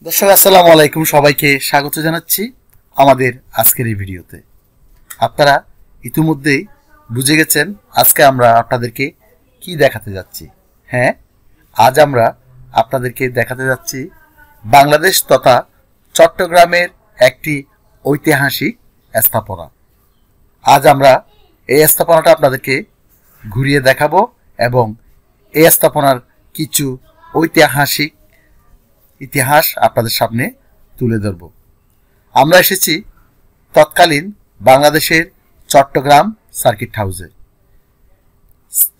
দর্শক আসসালামু আলাইকুম, সবাইকে স্বাগত জানাচ্ছি আমাদের আজকের এই ভিডিওতে। আপনারা ইতিমধ্যেই বুঝে গেছেন আজকে আমরা আপনাদেরকে কি দেখাতে যাচ্ছি। হ্যাঁ, আজ আমরা আপনাদেরকে দেখাতে যাচ্ছি বাংলাদেশ তথা চট্টগ্রামের একটি ঐতিহাসিক স্থাপনা। আজ আমরা এই স্থাপনাটা আপনাদেরকে ঘুরিয়ে দেখাবো এবং এই স্থাপনার কিছু ঐতিহাসিক ইতিহাস আপনাদের সামনে তুলে ধরব। আমরা এসেছি তৎকালীন বাংলাদেশের চট্টগ্রাম সার্কিট হাউসে।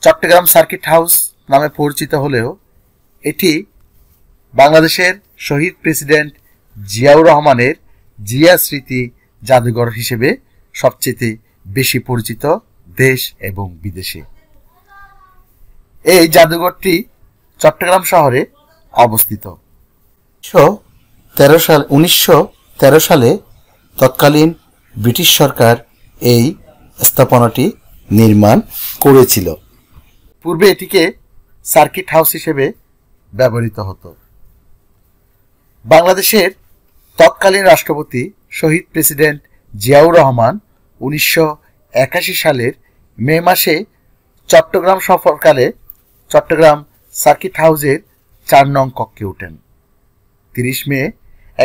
চট্টগ্রাম সার্কিট হাউস নামে পরিচিত হলেও এটি বাংলাদেশের শহীদ প্রেসিডেন্ট জিয়াউর রহমানের জিয়া স্মৃতি জাদুঘর হিসেবে সবচেয়ে বেশি পরিচিত দেশ এবং বিদেশে। এই জাদুঘরটি চট্টগ্রাম শহরে অবস্থিত। 1913 সালে তৎকালীন ব্রিটিশ সরকার এই স্থাপনাটি নির্মাণ করেছিল। পূর্বে এটিকে সার্কিট হাউস হিসেবে ব্যবহৃত হতো। বাংলাদেশের তৎকালীন রাষ্ট্রপতি শহীদ প্রেসিডেন্ট জিয়াউর রহমান 1981 সালের মে মাসে চট্টগ্রাম সফরকালে চট্টগ্রাম সার্কিট হাউসের 4 নং কক্ষে ওঠেন। 30 মে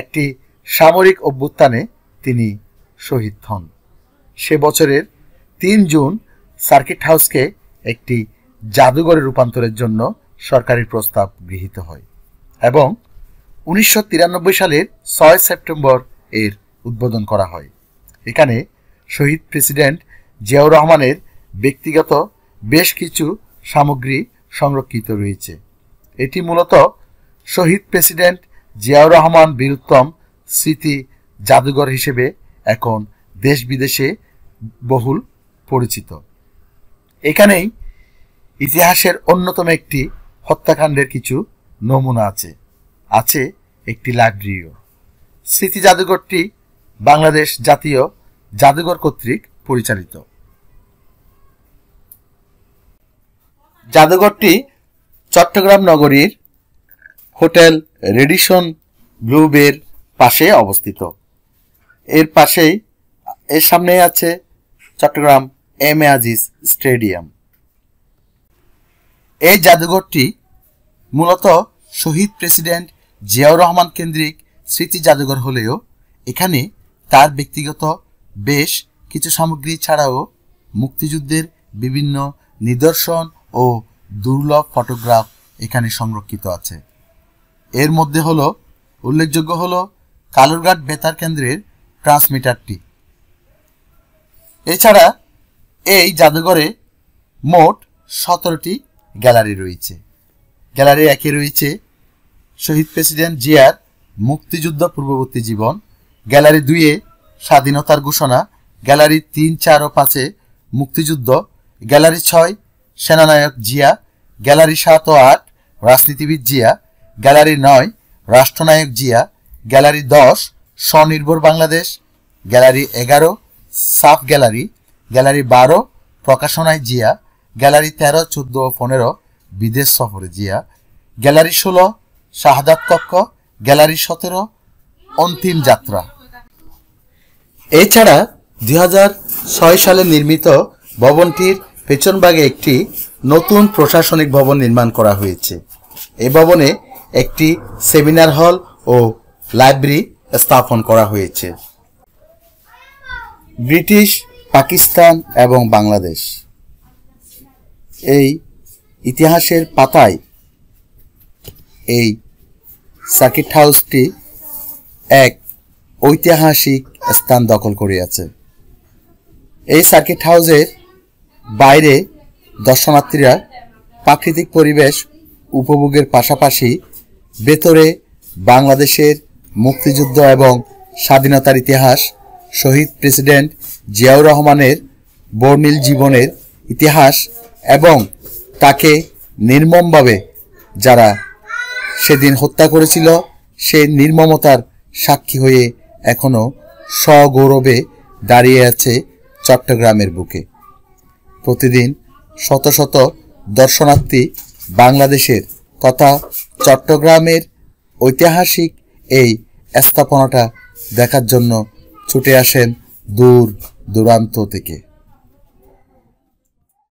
একটি সামরিক অভ্যুত্থানে তিনি শহীদ হন। সে বছরের 3 জুন সার্কিট হাউসকে একটি জাদুঘরে রূপান্তরের জন্য সরকারি প্রস্তাব গৃহীত হয় এবং 1993 সালের 6 সেপ্টেম্বর এর উদ্বোধন করা হয়। এখানে শহীদ প্রেসিডেন্ট জিয়াউর রহমানের ব্যক্তিগত বেশ কিছু সামগ্রী সংরক্ষিত রয়েছে। এটি মূলত শহীদ প্রেসিডেন্ট জিয়াউর রহমান বীরুত্তম স্মৃতি জাদুঘর হিসেবে এখন দেশ বিদেশে বহুল পরিচিত। এখানেই ইতিহাসের অন্যতম একটি হত্যাকাণ্ডের কিছু নমুনা আছে একটি লাইব্রেরিও। স্মৃতি জাদুঘরটি বাংলাদেশ জাতীয় জাদুঘর কর্তৃক পরিচালিত। জাদুঘরটি চট্টগ্রাম নগরীর হোটেল রেডিসন ব্লুবের পাশে অবস্থিত। এর সামনে আছে Chittagong M A Aziz stadium. এই জাদুঘরটি মূলত শহীদ প্রেসিডেন্ট জিয়াউর রহমান কেন্দ্রিক স্মৃতি জাদুঘর হলেও এখানে তার ব্যক্তিগত বেশ কিছু সামগ্রী ছাড়াও মুক্তিযুদ্ধের বিভিন্ন নিদর্শন ও দুর্লভ ফটোগ্রাফ এখানে সংরক্ষিত আছে। এর মধ্যে উল্লেখযোগ্য হলো কালুরঘাট বেতার কেন্দ্রের ট্রান্সমিটারটি। এছাড়া এই জাদুঘরে মোট 17টি গ্যালারি রয়েছে। গ্যালারি 1-এ রয়েছে শহীদ প্রেসিডেন্ট জিয়ার মুক্তিযুদ্ধ পূর্ববর্তী জীবন, গ্যালারি 2-এ স্বাধীনতার ঘোষণা, গ্যালারি 3, 4 ও 5-এ মুক্তিযুদ্ধ, গ্যালারি 6 সেনানায়ক জিয়া, গ্যালারি 7 ও 8 রাজনীতিবিদ জিয়া, গ্যালারি 9 রাষ্ট্রনায়ক জিয়া, গ্যালারি 10 স্বনির্ভর বাংলাদেশ, গ্যালারি 11 সাফ গ্যালারি, গ্যালারি 12 প্রকাশনায় জিয়া, গ্যালারি 13, 14 ও 15 বিদেশ সফরে জিয়া, গ্যালারি 16 শাহাদাত কক্ষ, গ্যালারি 17 অন্তিম যাত্রা। এছাড়া 2006 সালে নির্মিত ভবনটির পেছনভাগে একটি নতুন প্রশাসনিক ভবন নির্মাণ করা হয়েছে। এই ভবনে একটি সেমিনার হল ও লাইব্রেরি স্থাপন করা হয়েছে। ব্রিটিশ, পাকিস্তান এবং বাংলাদেশ এই ইতিহাসের পাতায় এই সার্কিট হাউসটি এক ঐতিহাসিক স্থান দখল করে আছে। এই সার্কিট হাউসের বাইরে দর্শনার্থীরা প্রাকৃতিক পরিবেশ উপভোগের পাশাপাশি ভেতরে বাংলাদেশের মুক্তিযুদ্ধ এবং স্বাধীনতার ইতিহাস, শহীদ প্রেসিডেন্ট জিয়াউর রহমানের বর্ণিল জীবনের ইতিহাস এবং তাকে নির্মমভাবে যারা সেদিন হত্যা করেছিল সেই নির্মমতার সাক্ষী হয়ে এখনো সগৌরবে দাঁড়িয়ে আছে চট্টগ্রামের বুকে। প্রতিদিন শত শত দর্শনার্থী বাংলাদেশের তথা চট্টগ্রামের ঐতিহাসিক এই স্থাপনাটা দেখার জন্য ছুটে আসেন দূর দূরান্ত থেকে।